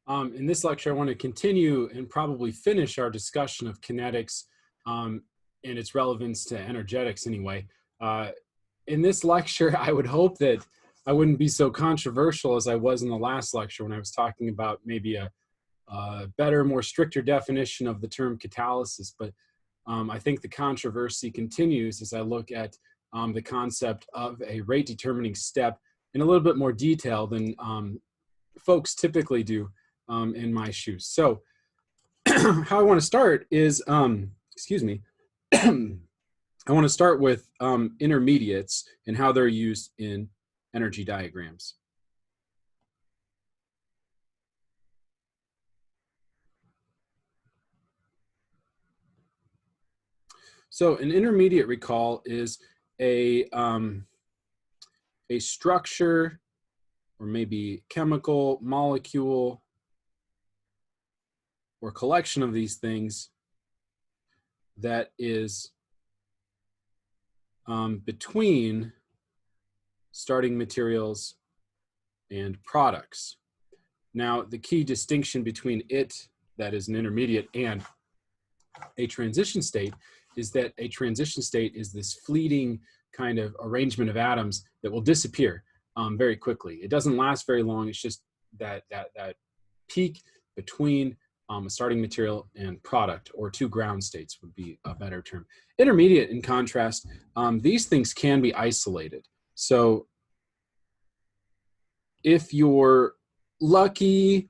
In this lecture, I want to continue and probably finish our discussion of kinetics and its relevance to energetics anyway. In this lecture, I would hope that I wouldn't be so controversial as I was in the last lecture when I was talking about maybe a better, more stricter definition of the term catalysis. But I think the controversy continues as I look at the concept of a rate determining step in a little bit more detail than folks typically do in my shoes. So how I want to start is, excuse me, I want to start with intermediates and how they're used in energy diagrams. So an intermediate, recall, is a structure or maybe chemical molecule or collection of these things that is between starting materials and products. Now, the key distinction between it, that is an intermediate, and a transition state is that a transition state is this fleeting kind of arrangement of atoms that will disappear very quickly. It doesn't last very long. It's just that peak between a starting material and product, or two ground states would be a better term. Intermediate, in contrast, these things can be isolated. So if you're lucky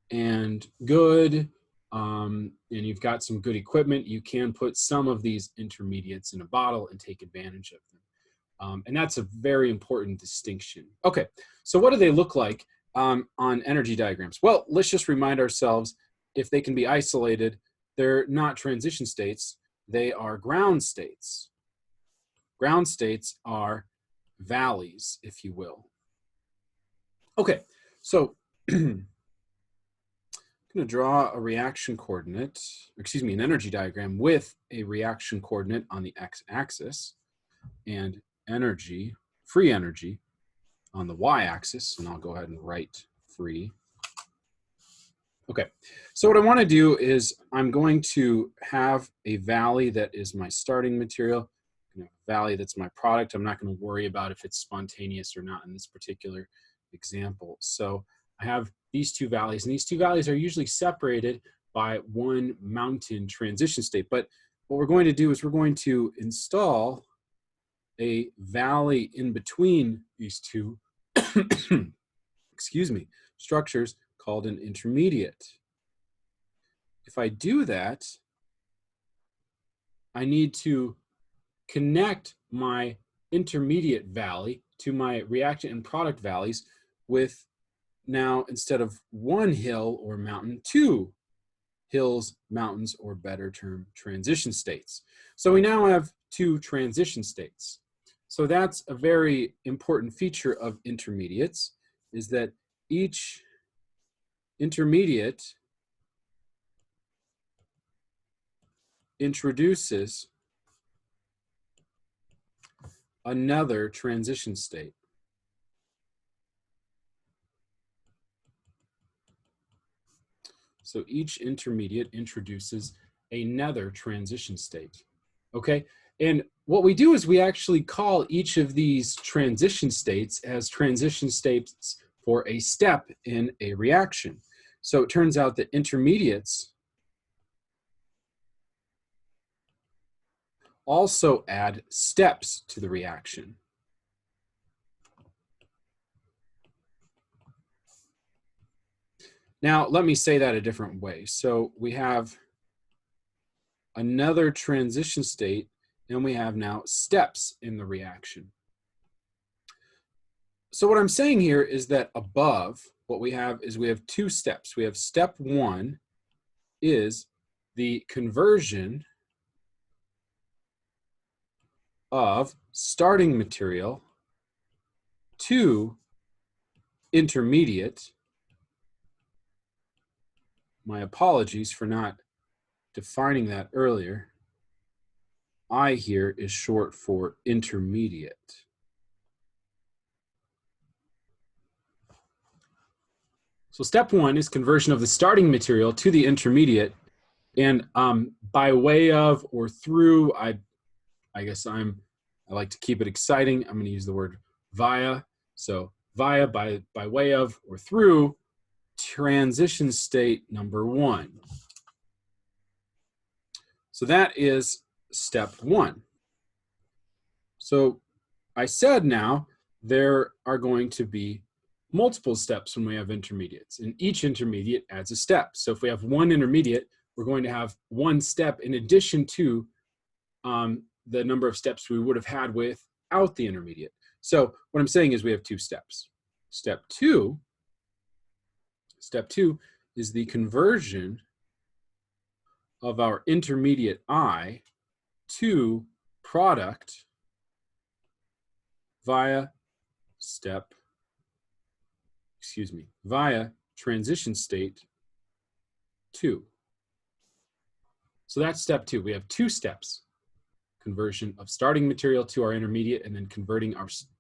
and good and you've got some good equipment, you can put some of these intermediates in a bottle and take advantage of them. And that's a very important distinction. Okay, so what do they look like on energy diagrams? Well, let's just remind ourselves, if they can be isolated, they're not transition states, they are ground states. Ground states are valleys, if you will. Okay, so I'm going to draw a reaction coordinate, excuse me, an energy diagram with a reaction coordinate on the x-axis and energy, free energy, on the y-axis, and I'll go ahead and write free. Okay, so what I want to do is I'm going to have a valley that is my starting material, and a valley that's my product. I'm not going to worry about if it's spontaneous or not in this particular example. So I have these two valleys, and these two valleys are usually separated by one mountain transition state. But what we're going to do is we're going to install a valley in between these two excuse me, structures called an intermediate. If I do that, I need to connect my intermediate valley to my reactant and product valleys with, now, instead of one hill or mountain, two hills, mountains, or better term, transition states. So we now have two transition states. So that's a very important feature of intermediates, is that each intermediate introduces another transition state. So each intermediate introduces another transition state. Okay, and what we do is we actually call each of these transition states as transition states for a step in a reaction. So it turns out that intermediates also add steps to the reaction. Now, let me say that a different way. So we have another transition state, and we have now steps in the reaction. So what I'm saying here is that above, what we have is we have two steps. We have step one is the conversion of starting material to intermediate. My apologies for not defining that earlier. I here is short for intermediate. So step one is conversion of the starting material to the intermediate. And by way of or through, I guess I like to keep it exciting. I'm going to use the word via. So via, by way of or through transition state number one. So that is step one. So I said now there are going to be multiple steps when we have intermediates, and each intermediate adds a step. So if we have one intermediate, we're going to have one step in addition to the number of steps we would have had without the intermediate. So what I'm saying is we have two steps. Step two is the conversion of our intermediate I to product via transition state 2. So that's step 2. We have two steps: conversion of starting material to our intermediate, and then converting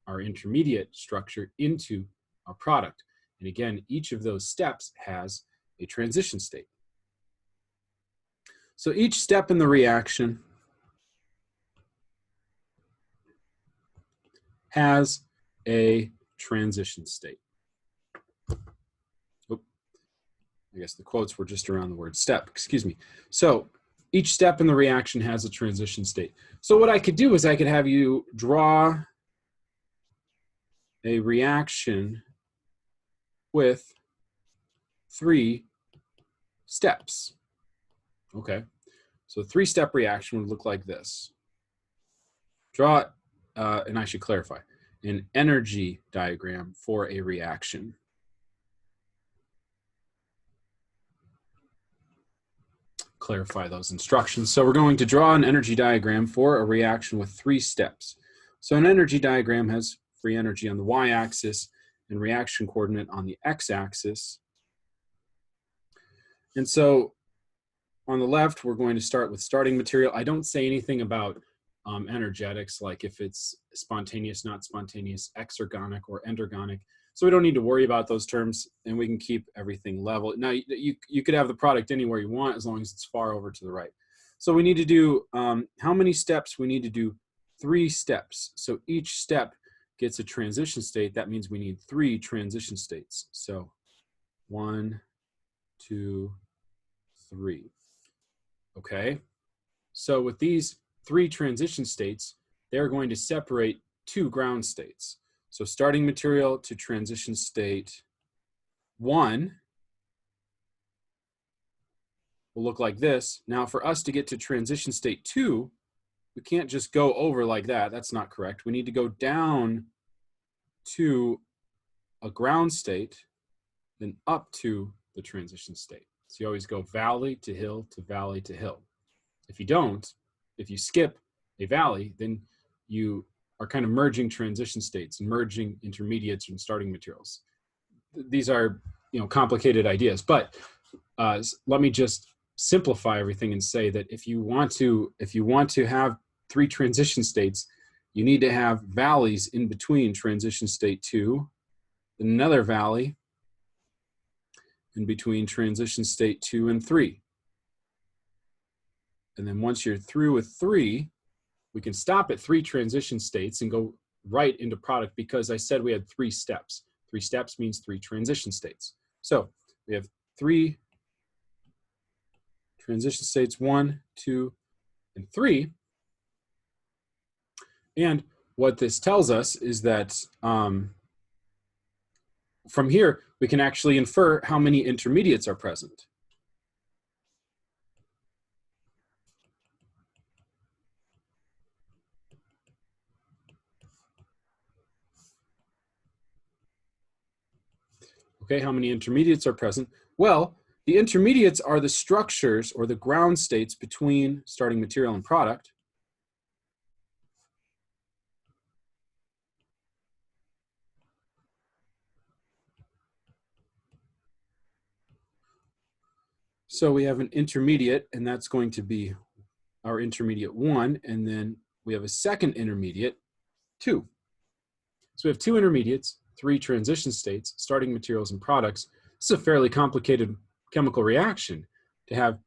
our intermediate structure into our product. And again, each of those steps has a transition state. So each step in the reaction has a transition state. Oh, I guess the quotes were just around the word step, excuse me. So each step in the reaction has a transition state. So what I could do is I could have you draw a reaction with 3 steps. Okay, so a 3-step reaction would look like this. Draw, and I should clarify, an energy diagram for a reaction. Clarify those instructions. So we're going to draw an energy diagram for a reaction with 3 steps. So an energy diagram has free energy on the y-axis and reaction coordinate on the x-axis. And so on the left, we're going to start with starting material. I don't say anything about energetics, like if it's spontaneous, not spontaneous, exergonic or endergonic. So we don't need to worry about those terms, and we can keep everything level. Now, you could have the product anywhere you want as long as it's far over to the right. So we need to do, how many steps? We need to do 3 steps. So each step gets a transition state. That means we need 3 transition states. So 1, 2, 3. Okay, so with these 3 transition states, they're going to separate 2 ground states. So starting material to transition state 1 will look like this. Now for us to get to transition state 2, we can't just go over like that. That's not correct. We need to go down to a ground state, then up to the transition state. So you always go valley to hill to valley to hill. If you don't, if you skip a valley, then you are kind of merging transition states and merging intermediates and starting materials. These are, complicated ideas, but let me just simplify everything and say that if you want to have 3 transition states, you need to have valleys in between transition state 2, another valley in between transition state 2 and 3. And then once you're through with 3, we can stop at 3 transition states and go right into product, because I said we had 3 steps. 3 steps means 3 transition states. So we have 3 transition states, 1, 2, and 3. And what this tells us is that from here, we can actually infer how many intermediates are present. Okay, how many intermediates are present? Well, the intermediates are the structures or the ground states between starting material and product. So we have an intermediate, and that's going to be our intermediate 1, and then we have a second intermediate 2. So we have 2 intermediates, 3 transition states, starting materials and products. It's a fairly complicated chemical reaction to have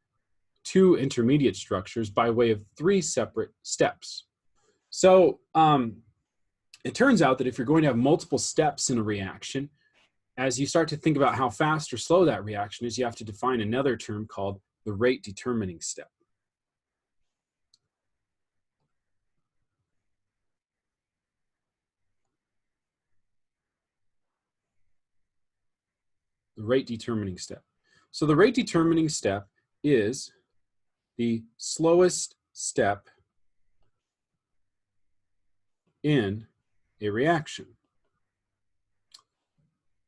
two intermediate structures by way of three separate steps. So it turns out that if you're going to have multiple steps in a reaction, as you start to think about how fast or slow that reaction is, you have to define another term called the rate determining step. The rate determining step. So the rate determining step is the slowest step in a reaction.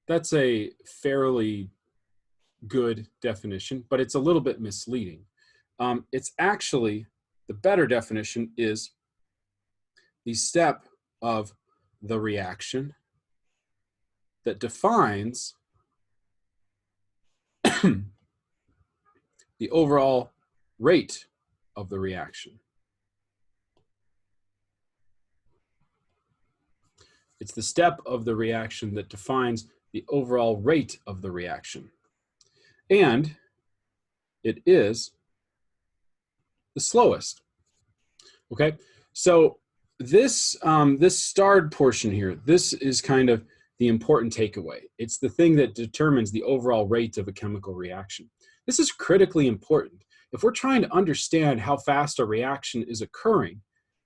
That's a fairly good definition, but it's a little bit misleading. It's actually, the better definition is the step of the reaction that defines the overall rate of the reaction. It's the step of the reaction that defines the overall rate of the reaction. And it is the slowest. Okay, so this starred portion here, this is kind of the important takeaway. It's the thing that determines the overall rate of a chemical reaction. This is critically important. If we're trying to understand how fast a reaction is occurring,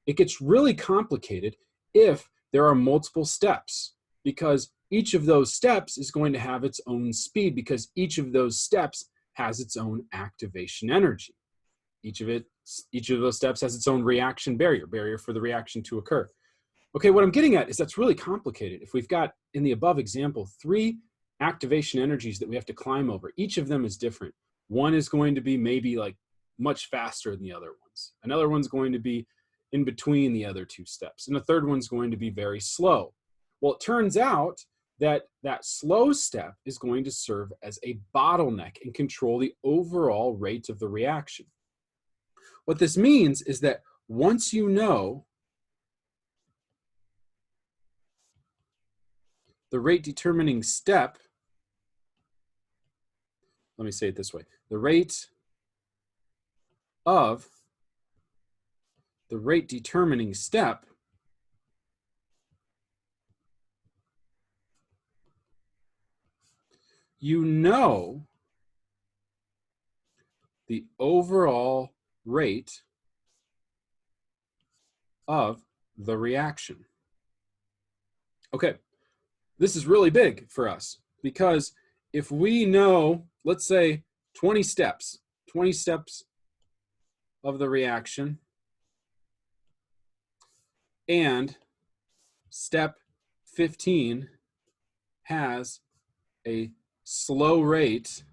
it gets really complicated if there are multiple steps, because each of those steps is going to have its own speed, because each of those steps has its own activation energy. Each of those steps has its own reaction barrier for the reaction to occur. Okay, what I'm getting at is that's really complicated. If we've got, in the above example, 3 activation energies that we have to climb over, each of them is different. One is going to be maybe like much faster than the other ones. Another one's going to be in between the other 2 steps. And the third one's going to be very slow. Well, it turns out that that slow step is going to serve as a bottleneck and control the overall rate of the reaction. What this means is that once you know the rate determining step, let me say it this way, the rate of the rate determining step you know the overall rate of the reaction. Okay, this is really big for us, because if we know, let's say 20 steps of the reaction, and step 15 has a slow rate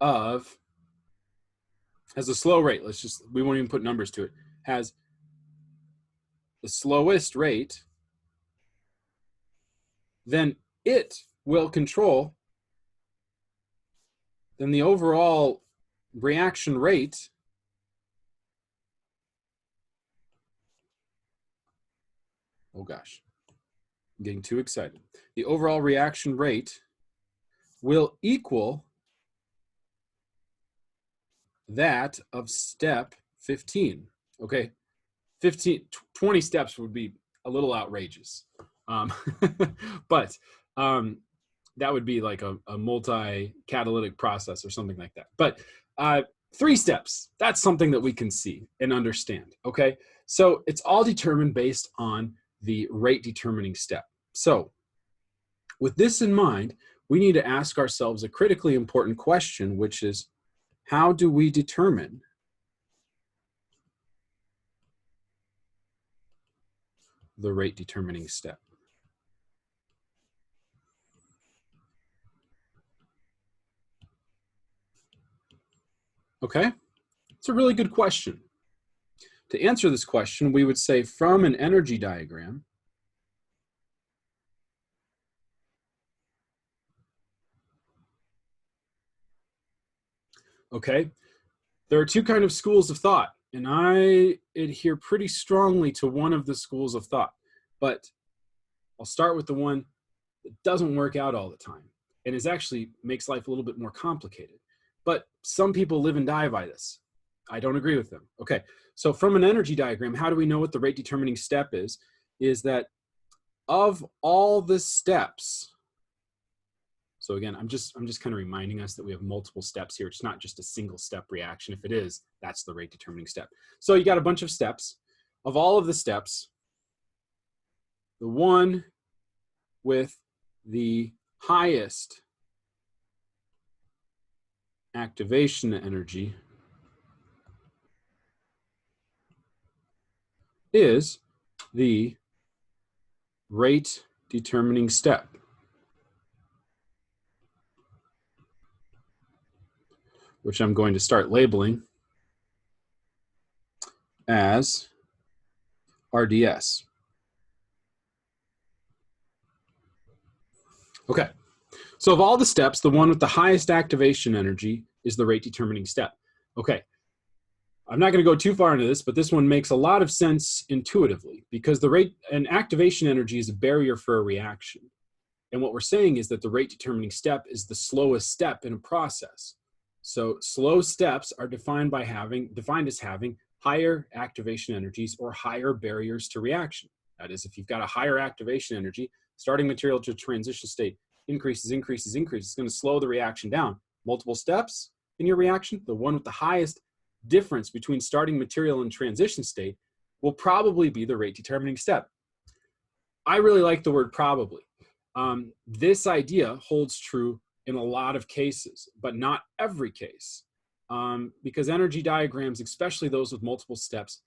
we won't even put numbers to it, has the slowest rate, then it will control, then the overall reaction rate oh gosh, I'm getting too excited. The overall reaction rate will equal that of step 15. Okay, 20 steps would be a little outrageous. But that would be like a multi-catalytic process or something like that. But 3 steps, that's something that we can see and understand, okay? So it's all determined based on the rate determining step. So with this in mind, we need to ask ourselves a critically important question, which is, how do we determine the rate determining step? Okay, it's a really good question. To answer this question, we would say from an energy diagram, okay, there are 2 kinds of schools of thought, and I adhere pretty strongly to one of the schools of thought, but I'll start with the one It doesn't work out all the time, and it actually makes life a little bit more complicated. But some people live and die by this. I don't agree with them. Okay, so from an energy diagram, how do we know what the rate determining step is? Is that of all the steps, so again, I'm just kind of reminding us that we have multiple steps here. It's not just a single step reaction. If it is, that's the rate determining step. So you got a bunch of steps. Of all of the steps, the one with the highest activation energy is the rate determining step. Which I'm going to start labeling as RDS. Okay, so of all the steps, the one with the highest activation energy is the rate determining step. Okay, I'm not going to go too far into this, but this one makes a lot of sense intuitively because the rate and activation energy is a barrier for a reaction. And what we're saying is that the rate determining step is the slowest step in a process. So slow steps are defined as having higher activation energies or higher barriers to reaction. That is, if you've got a higher activation energy, starting material to transition state increases, it's going to slow the reaction down. Multiple steps in your reaction, the one with the highest difference between starting material and transition state will probably be the rate determining step. I really like the word probably. This idea holds true in a lot of cases, but not every case, because energy diagrams, especially those with multiple steps,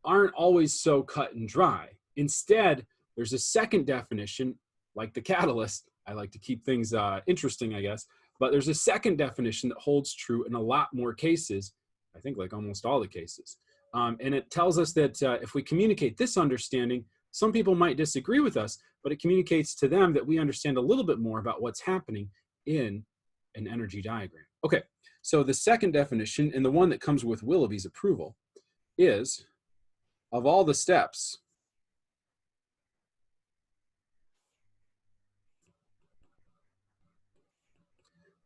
aren't always so cut and dry. Instead, there's a second definition, like the catalyst. I like to keep things interesting, I guess, but there's a second definition that holds true in a lot more cases, I think like almost all the cases. And it tells us that if we communicate this understanding, some people might disagree with us, but it communicates to them that we understand a little bit more about what's happening in an energy diagram. Okay, so the second definition, and the one that comes with Willoughby's approval, is of all the steps,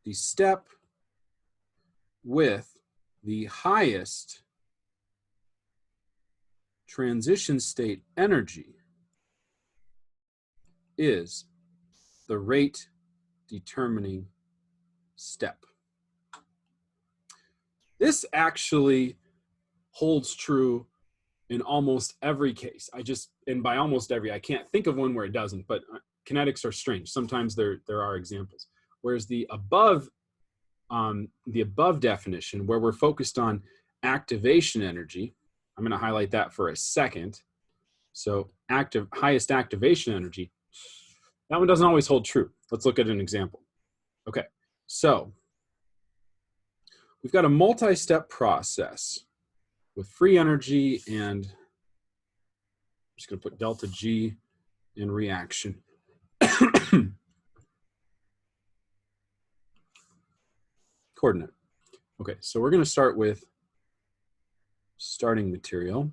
the step with the highest transition state energy is the rate determining step. This actually holds true in almost every case. And by almost every, I can't think of one where it doesn't, but kinetics are strange. Sometimes there are examples. Whereas the above definition, where we're focused on activation energy, I'm going to highlight that for a second. So highest activation energy, that one doesn't always hold true. Let's look at an example. Okay, so we've got a multi-step process with free energy, and I'm just going to put delta G in reaction. Coordinate. Okay, so we're going to start with starting material.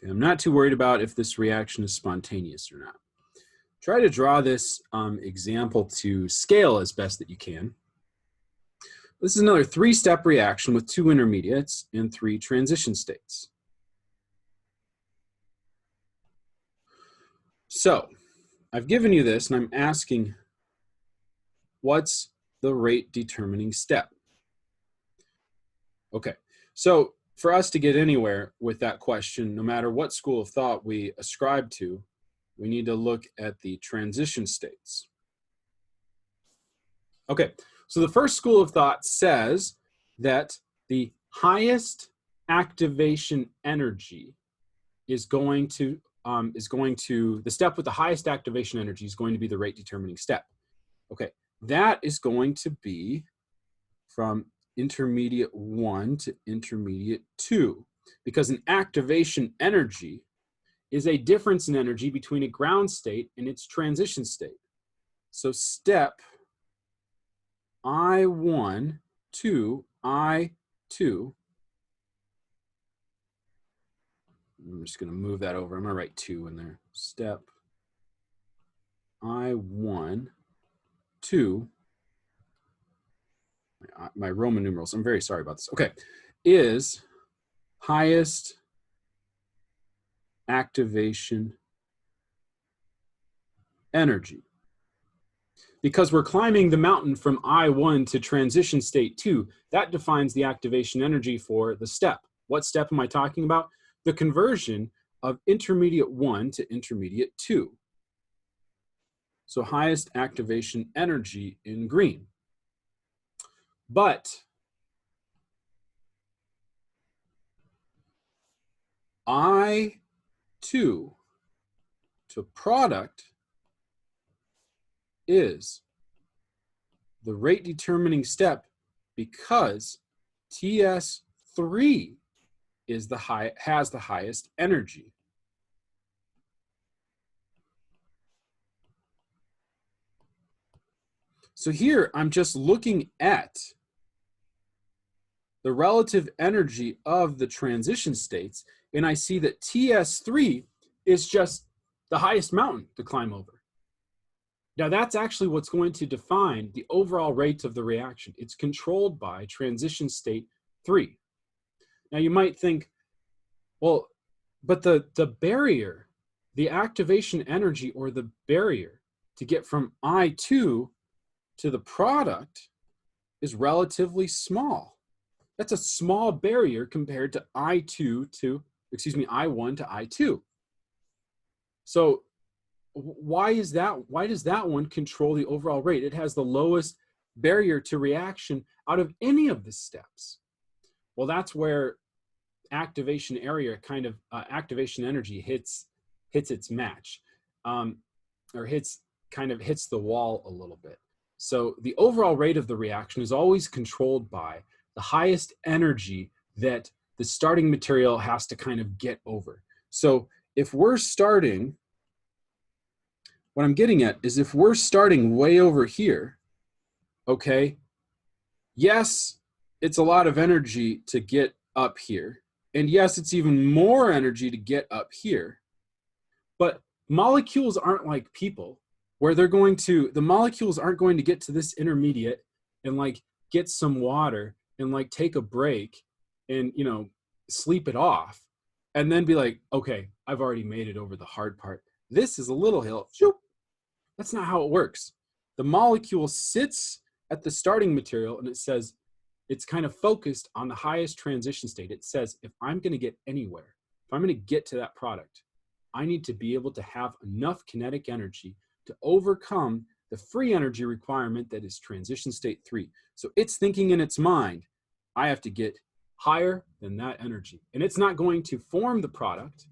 Okay, I'm not too worried about if this reaction is spontaneous or not. Try to draw this example to scale as best that you can. This is another 3-step reaction with 2 intermediates and 3 transition states. So I've given you this, and I'm asking, what's the rate determining step? Okay, so for us to get anywhere with that question, no matter what school of thought we ascribe to, we need to look at the transition states. Okay, so the first school of thought says that the highest activation energy is going to the step with the highest activation energy is going to be the rate determining step. Okay, that is going to be from intermediate 1 to intermediate 2, because an activation energy is a difference in energy between a ground state and its transition state. So step I1 to I2. I'm just going to move that over. I'm going to write 2 in there. Step I1 to, my Roman numerals, I'm very sorry about this. Okay, is highest activation energy. Because we're climbing the mountain from I1 to transition state 2, that defines the activation energy for the step. What step am I talking about? The conversion of intermediate 1 to intermediate 2. So highest activation energy in green. But I2 to product is the rate determining step because TS3 is has the highest energy. So here I'm just looking at the relative energy of the transition states, and I see that TS3 is just the highest mountain to climb over. Now that's actually what's going to define the overall rate of the reaction. It's controlled by transition state 3. Now you might think, well, but the barrier, the activation energy or the barrier to get from I2 to the product is relatively small. That's a small barrier compared to I1 to I2. So why is that? Why does that one control the overall rate? It has the lowest barrier to reaction out of any of the steps. Well, that's where activation area activation energy hits its match, or hits the wall a little bit. So the overall rate of the reaction is always controlled by the highest energy that the starting material has to kind of get over. So if we're starting, what I'm getting at is if we're starting way over here, okay, yes, it's a lot of energy to get up here. And yes, it's even more energy to get up here. But molecules aren't like people where the molecules aren't going to get to this intermediate and like get some water and like take a break and, you know, sleep it off and then be like, okay, I've already made it over the hard part. This is a little hill. That's not how it works. The molecule sits at the starting material and it says, it's kind of focused on the highest transition state. It says, if I'm going to get anywhere, if I'm going to get to that product, I need to be able to have enough kinetic energy to overcome the free energy requirement that is transition state 3. So it's thinking in its mind, I have to get higher than that energy. And it's not going to form the product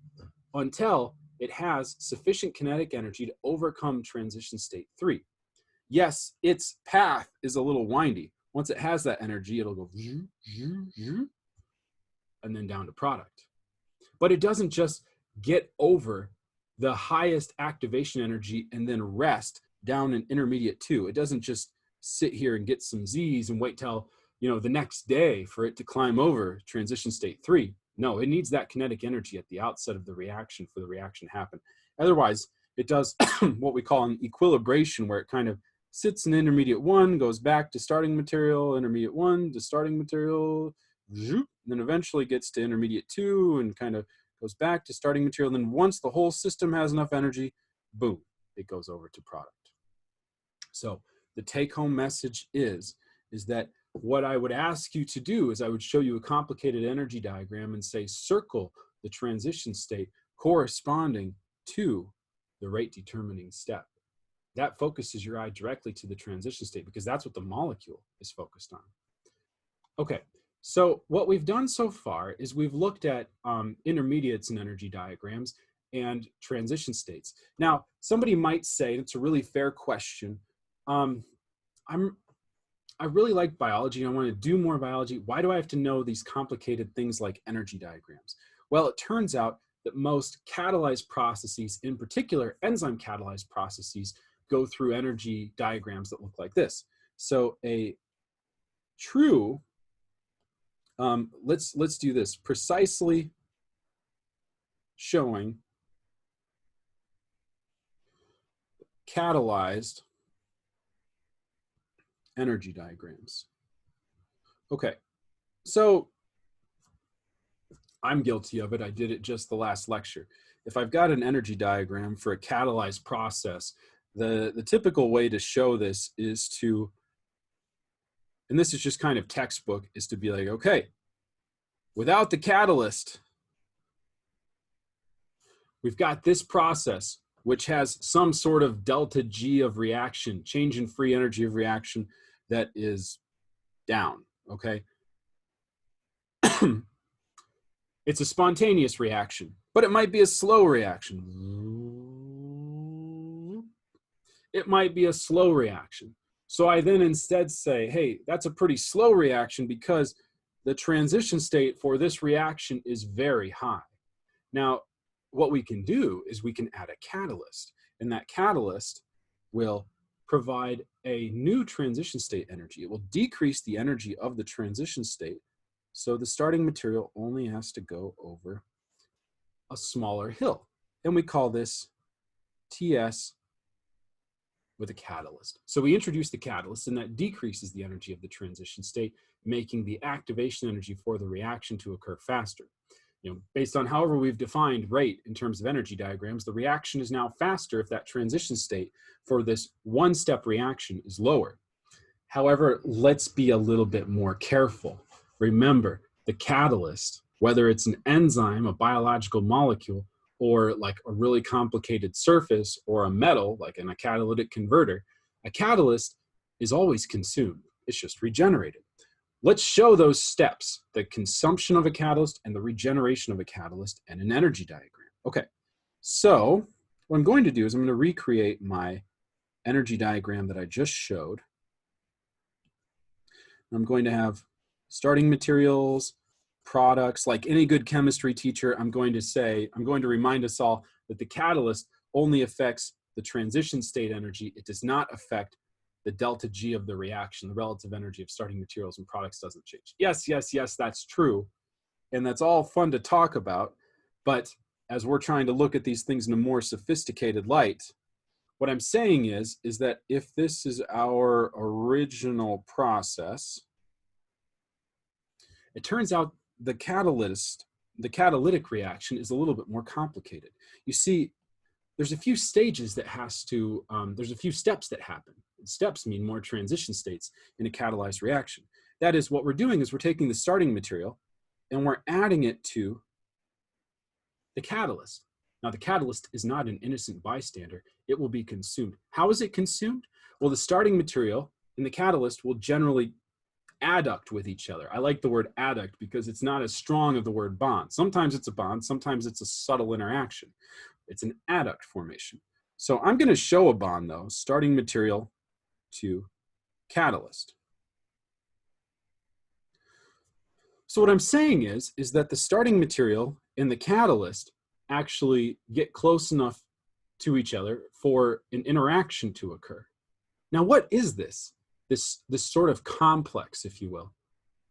until it has sufficient kinetic energy to overcome transition state 3. Yes, its path is a little windy. Once it has that energy, it'll go and then down to product. But it doesn't just get over the highest activation energy and then rest down in intermediate 2. It doesn't just sit here and get some Z's and wait till, you know, the next day for it to climb over transition state 3. No, it needs that kinetic energy at the outset of the reaction for the reaction to happen. Otherwise, it does what we call an equilibration, where it kind of sits in intermediate 1, goes back to starting material, intermediate 1 to starting material, then eventually gets to intermediate 2 and kind of goes back to starting material. Then once the whole system has enough energy, boom, it goes over to product. So the take-home message is that what I would ask you to do is I would show you a complicated energy diagram and say circle the transition state corresponding to the rate determining step. That focuses your eye directly to the transition state because that's what the molecule is focused on. Okay, so what we've done so far is we've looked at intermediates in energy diagrams and transition states. Now, somebody might say, it's a really fair question, I really like biology and I want to do more biology. Why do I have to know these complicated things like energy diagrams? Well, it turns out that most catalyzed processes, in particular enzyme catalyzed processes, go through energy diagrams that look like this. So a true, let's do this, precisely showing catalyzed energy diagrams. Okay, so I'm guilty of it. I did it just the last lecture. If I've got an energy diagram for a catalyzed process, the typical way to show this is to, and this is just kind of textbook, is to be like, okay, without the catalyst, we've got this process which has some sort of delta G of reaction, change in free energy of reaction that is down, okay? It's a spontaneous reaction, but it might be a slow reaction. It might be a slow reaction. So I then instead say, hey, that's a pretty slow reaction because the transition state for this reaction is very high. Now, what we can do is we can add a catalyst, and that catalyst will provide a new transition state energy. It will decrease the energy of the transition state, so the starting material only has to go over a smaller hill. And we call this TS with a catalyst. So we introduce the catalyst, and that decreases the energy of the transition state, making the activation energy for the reaction to occur faster. Based on however we've defined rate in terms of energy diagrams, the reaction is now faster if that transition state for this one-step reaction is lower. However, let's be a little bit more careful. Remember, the catalyst, whether it's an enzyme, a biological molecule, or like a really complicated surface, or a metal, like in a catalytic converter, a catalyst is always consumed. It's just regenerated. Let's show those steps, the consumption of a catalyst and the regeneration of a catalyst, and an energy diagram. Okay, so what I'm going to do is I'm going to recreate my energy diagram that I just showed. I'm going to have starting materials, products. Like any good chemistry teacher, I'm going to remind us all that the catalyst only affects the transition state energy. It does not affect the delta G of the reaction. The relative energy of starting materials and products doesn't change. Yes, yes, yes, that's true. And that's all fun to talk about. But as we're trying to look at these things in a more sophisticated light, what I'm saying is that if this is our original process, it turns out the catalytic reaction is a little bit more complicated. You see, there's a few stages that there's a few steps that happen. Steps mean more transition states in a catalyzed reaction. That is, what we're doing is we're taking the starting material and we're adding it to the catalyst. Now, the catalyst is not an innocent bystander. It will be consumed. How is it consumed? Well, the starting material and the catalyst will generally adduct with each other. I like the word adduct because it's not as strong of the word bond. Sometimes it's a bond, sometimes it's a subtle interaction. It's an adduct formation. So I'm going to show a bond, though, starting material to catalyst. So what I'm saying is that the starting material and the catalyst actually get close enough to each other for an interaction to occur. Now, what is this sort of complex, if you will?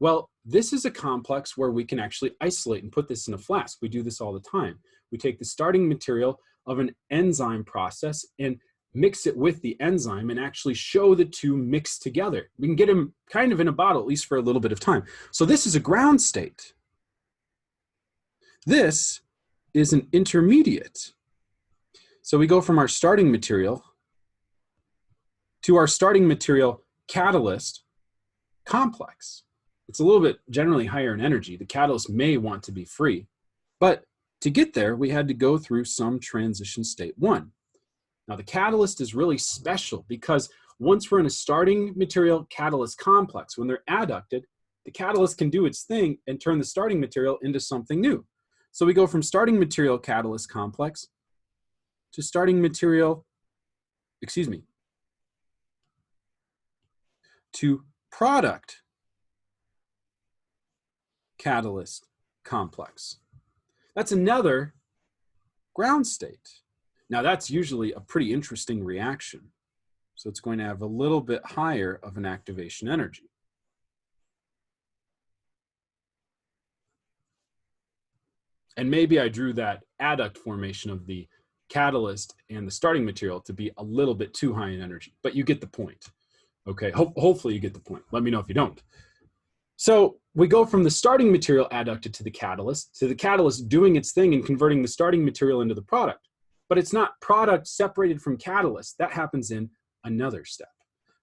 Well, this is a complex where we can actually isolate and put this in a flask. We do this all the time. We take the starting material of an enzyme process and mix it with the enzyme and actually show the two mixed together. We can get them kind of in a bottle, at least for a little bit of time. So this is a ground state. This is an intermediate. So we go from our starting material to our starting material catalyst complex. It's a little bit generally higher in energy. The catalyst may want to be free, but to get there, we had to go through some transition state 1. Now, the catalyst is really special because once we're in a starting material catalyst complex, when they're adducted, the catalyst can do its thing and turn the starting material into something new. So we go from starting material catalyst complex to to product catalyst complex. That's another ground state. Now, that's usually a pretty interesting reaction. So it's going to have a little bit higher of an activation energy. And maybe I drew that adduct formation of the catalyst and the starting material to be a little bit too high in energy, but you get the point. Okay, hopefully you get the point. Let me know if you don't. So we go from the starting material adducted to the catalyst doing its thing and converting the starting material into the product. But it's not product separated from catalyst. That happens in another step.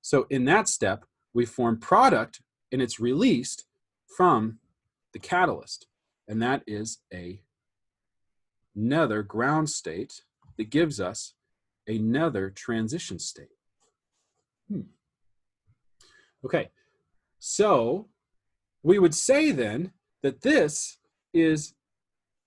So in that step, we form product and it's released from the catalyst. And that is another ground state that gives us another transition state. Okay, so we would say then that this is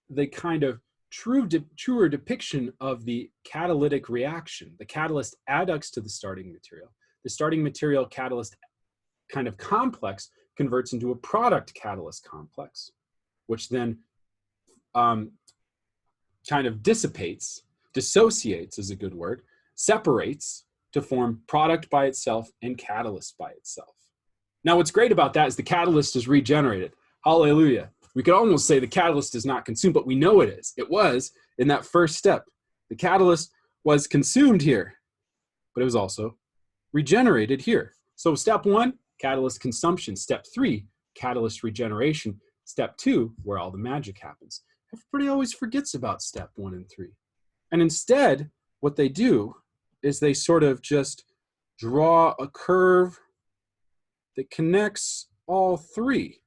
the kind of truer depiction of the catalytic reaction. The catalyst adducts to the starting material. The starting material catalyst kind of complex converts into a product catalyst complex, which then kind of dissociates is a good word, separates to form product by itself and catalyst by itself. Now, what's great about that is the catalyst is regenerated. Hallelujah. We could almost say the catalyst is not consumed, but we know it is. It was in that first step. The catalyst was consumed here, but it was also regenerated here. So step 1, catalyst consumption. Step 3, catalyst regeneration. Step 2, where all the magic happens. Everybody always forgets about step 1 and 3. And instead, what they do is they sort of just draw a curve that connects all 3.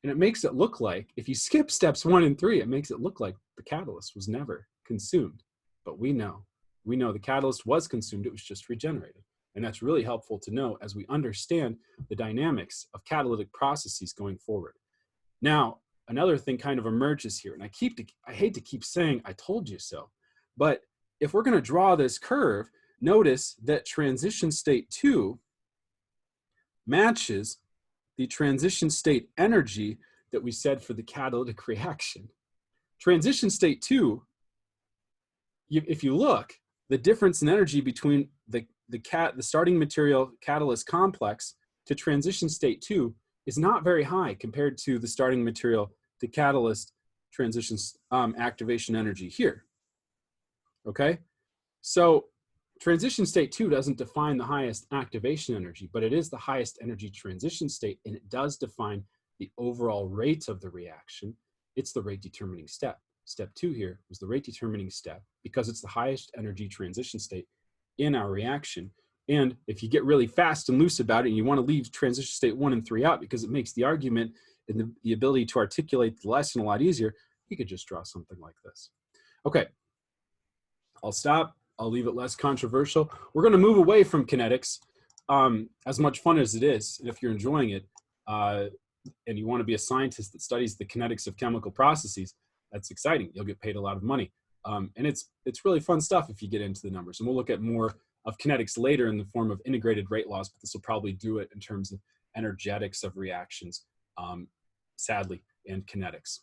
And it makes it look like, if you skip steps 1 and 3, it makes it look like the catalyst was never consumed. But we know the catalyst was consumed, it was just regenerated. And that's really helpful to know as we understand the dynamics of catalytic processes going forward. Now, another thing kind of emerges here, and I hate to keep saying, I told you so, but if we're going to draw this curve, notice that transition state 2 matches the transition state energy that we said for the catalytic reaction. Transition state 2, if you look, the difference in energy between the starting material catalyst complex to transition state 2 is not very high compared to the starting material to catalyst transition activation energy here. Okay, so transition state 2 doesn't define the highest activation energy, but it is the highest energy transition state, and it does define the overall rate of the reaction. It's the rate determining step. Step 2 here was the rate determining step because it's the highest energy transition state in our reaction. And if you get really fast and loose about it and you want to leave transition state 1 and 3 out because it makes the argument and the ability to articulate the lesson a lot easier, you could just draw something like this. Okay, I'll stop. I'll leave it less controversial. We're going to move away from kinetics. As much fun as it is, and if you're enjoying it, and you want to be a scientist that studies the kinetics of chemical processes, that's exciting. You'll get paid a lot of money. And it's really fun stuff if you get into the numbers. And we'll look at more of kinetics later in the form of integrated rate laws, but this will probably do it in terms of energetics of reactions, sadly, and kinetics.